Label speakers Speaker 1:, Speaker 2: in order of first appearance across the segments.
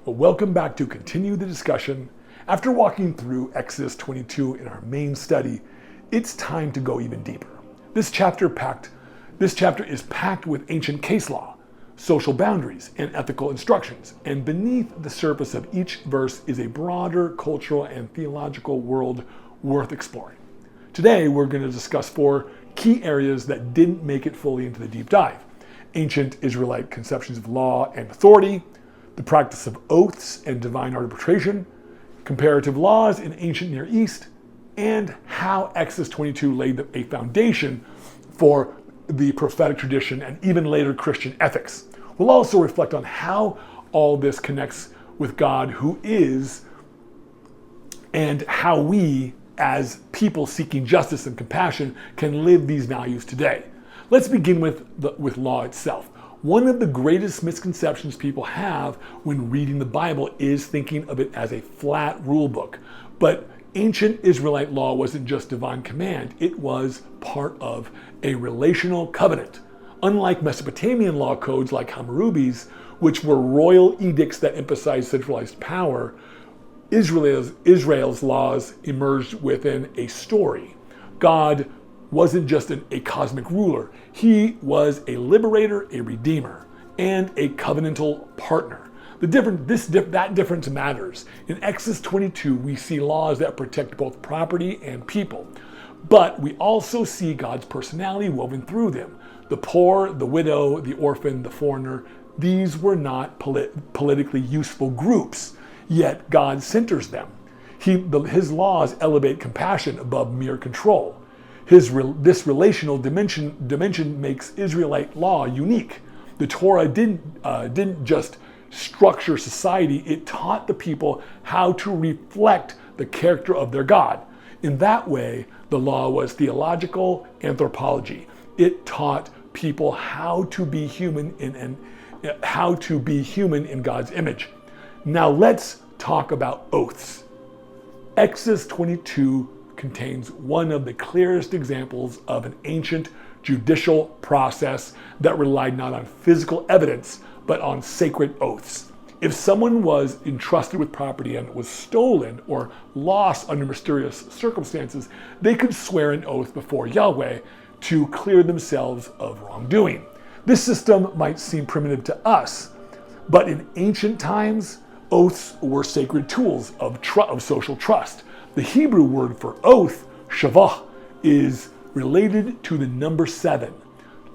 Speaker 1: Well, welcome back to continue the discussion. After walking through Exodus 22 in our main study, it's time to go even deeper. This chapter is packed with ancient case law, social boundaries, and ethical instructions, and beneath the surface of each verse is a broader cultural and theological world worth exploring. Today, we're going to discuss 4 key areas that didn't make it fully into the deep dive: ancient Israelite conceptions of law and authority, the practice of oaths and divine arbitration, comparative laws in ancient Near East, and how Exodus 22 laid a foundation for the prophetic tradition and even later Christian ethics. We'll also reflect on how all this connects with God who is, and how we as people seeking justice and compassion can live these values today. Let's begin with law itself. One of the greatest misconceptions people have when reading the Bible is thinking of it as a flat rule book. But ancient Israelite law wasn't just divine command, it was part of a relational covenant. Unlike Mesopotamian law codes like Hammurabi's, which were royal edicts that emphasized centralized power, Israel's laws emerged within a story. God wasn't just a cosmic ruler. He was a liberator, a redeemer, and a covenantal partner. That difference matters. In Exodus 22, we see laws that protect both property and people, but we also see God's personality woven through them. The poor, the widow, the orphan, the foreigner, these were not politically useful groups, yet God centers them. His laws elevate compassion above mere control. This relational dimension makes Israelite law unique. The Torah didn't just structure society, it taught the people how to reflect the character of their God. In that way, the law was theological anthropology. It taught people how to be human in God's image. Now let's talk about oaths. Exodus 22 contains one of the clearest examples of an ancient judicial process that relied not on physical evidence, but on sacred oaths. If someone was entrusted with property and it was stolen or lost under mysterious circumstances, they could swear an oath before Yahweh to clear themselves of wrongdoing. This system might seem primitive to us, but in ancient times, oaths were sacred tools of social trust. The Hebrew word for oath, shavah, is related to the number 7,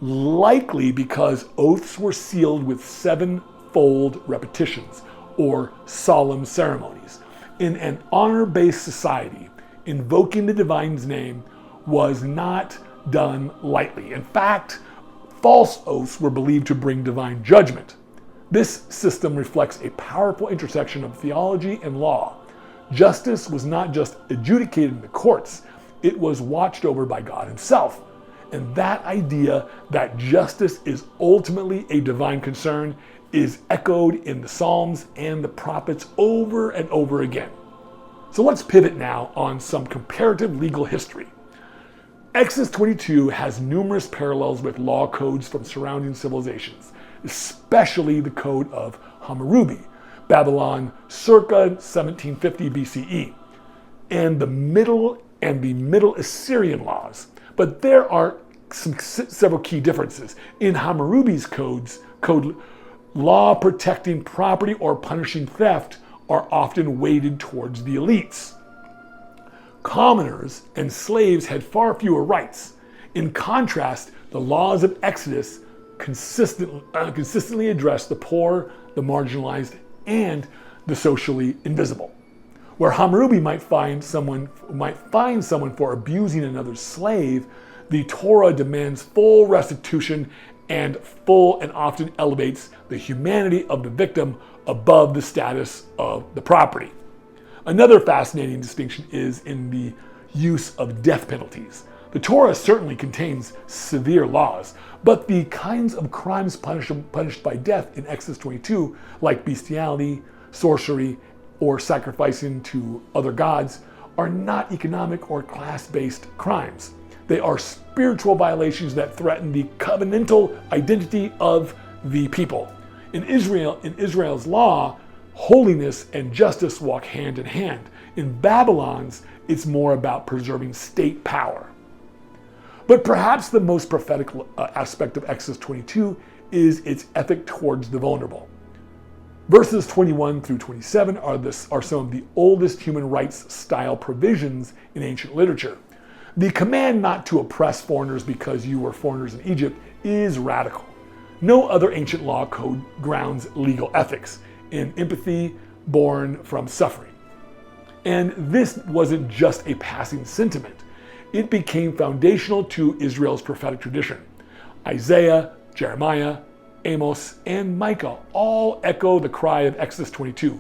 Speaker 1: likely because oaths were sealed with 7-fold repetitions or solemn ceremonies. In an honor-based society, invoking the divine's name was not done lightly. In fact, false oaths were believed to bring divine judgment. This system reflects a powerful intersection of theology and law. Justice was not just adjudicated in the courts, it was watched over by God himself. And that idea that justice is ultimately a divine concern is echoed in the Psalms and the prophets over and over again. So let's pivot now on some comparative legal history. Exodus 22 has numerous parallels with law codes from surrounding civilizations, especially the code of Hammurabi, Babylon circa 1750 BCE, and the Middle Assyrian laws. But there are several key differences. In Hammurabi's code, law protecting property or punishing theft are often weighted towards the elites. Commoners and slaves had far fewer rights. In contrast, the laws of Exodus consistently address the poor, the marginalized, and the socially invisible. Where Hammurabi might find someone for abusing another slave, the Torah demands full restitution and often elevates the humanity of the victim above the status of the property. Another fascinating distinction is in the use of death penalties. The Torah certainly contains severe laws, but the kinds of crimes punished by death in Exodus 22, like bestiality, sorcery, or sacrificing to other gods, are not economic or class-based crimes. They are spiritual violations that threaten the covenantal identity of the people. In Israel's law, Holiness and justice walk hand in hand. In Babylon's, it's more about preserving state power. But perhaps the most prophetic aspect of Exodus 22 is its ethic towards the vulnerable. Verses 21 through 27 are some of the oldest human rights style provisions in ancient literature. The command not to oppress foreigners because you were foreigners in Egypt is radical. No other ancient law code grounds legal ethics in empathy born from suffering. And this wasn't just a passing sentiment. It became foundational to Israel's prophetic tradition. Isaiah, Jeremiah, Amos, and Micah all echo the cry of Exodus 22.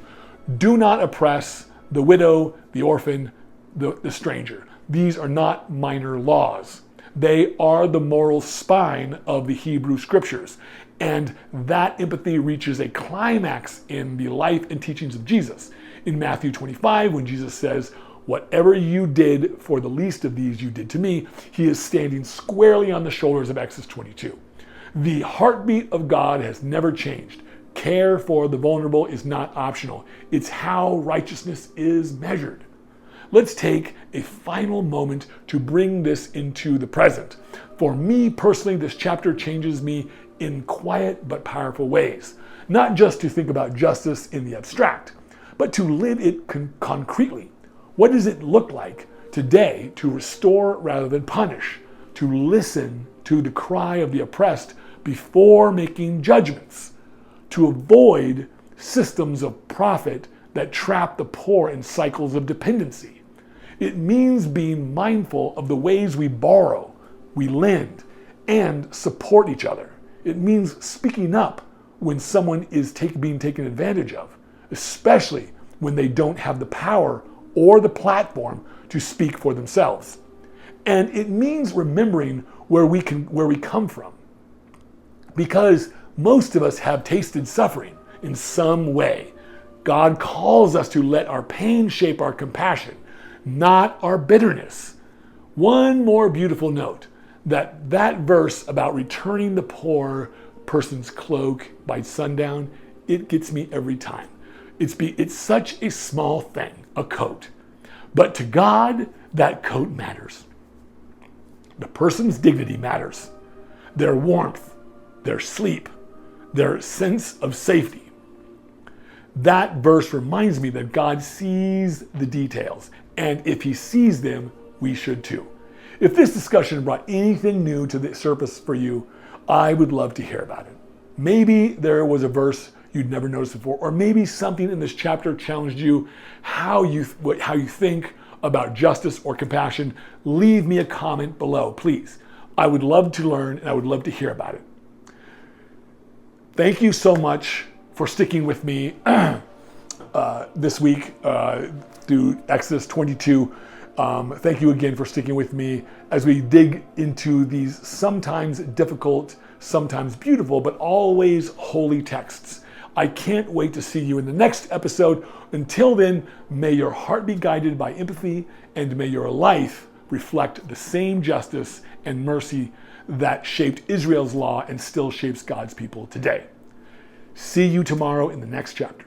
Speaker 1: Do not oppress the widow, the orphan, the stranger. These are not minor laws. They are the moral spine of the Hebrew scriptures. And that empathy reaches a climax in the life and teachings of Jesus. In Matthew 25, when Jesus says, whatever you did for the least of these, you did to me, he is standing squarely on the shoulders of Exodus 22. The heartbeat of God has never changed. Care for the vulnerable is not optional. It's how righteousness is measured. Let's take a final moment to bring this into the present. For me personally, this chapter changes me in quiet but powerful ways. Not just to think about justice in the abstract, but to live it concretely. What does it look like today to restore rather than punish? To listen to the cry of the oppressed before making judgments, to avoid systems of profit that trap the poor in cycles of dependency. It means being mindful of the ways we borrow, we lend, and support each other. It means speaking up when someone is being taken advantage of, especially when they don't have the power or the platform to speak for themselves. And it means remembering where we come from. Because most of us have tasted suffering in some way. God calls us to let our pain shape our compassion, not our bitterness. One more beautiful note, that verse about returning the poor person's cloak by sundown, it gets me every time. It's such a small thing, a coat. But to God, that coat matters. The person's dignity matters. Their warmth, their sleep, their sense of safety. That verse reminds me that God sees the details, and if he sees them, we should too. If this discussion brought anything new to the surface for you, I would love to hear about it. Maybe there was a verse you'd never noticed before, or maybe something in this chapter challenged you, how you think about justice or compassion. Leave me a comment below, please. I would love to learn, and I would love to hear about it. Thank you so much for sticking with me this week through Exodus 22. Thank you again for sticking with me as we dig into these sometimes difficult, sometimes beautiful, but always holy texts. I can't wait to see you in the next episode. Until then, may your heart be guided by empathy, and may your life reflect the same justice and mercy that shaped Israel's law and still shapes God's people today. See you tomorrow in the next chapter.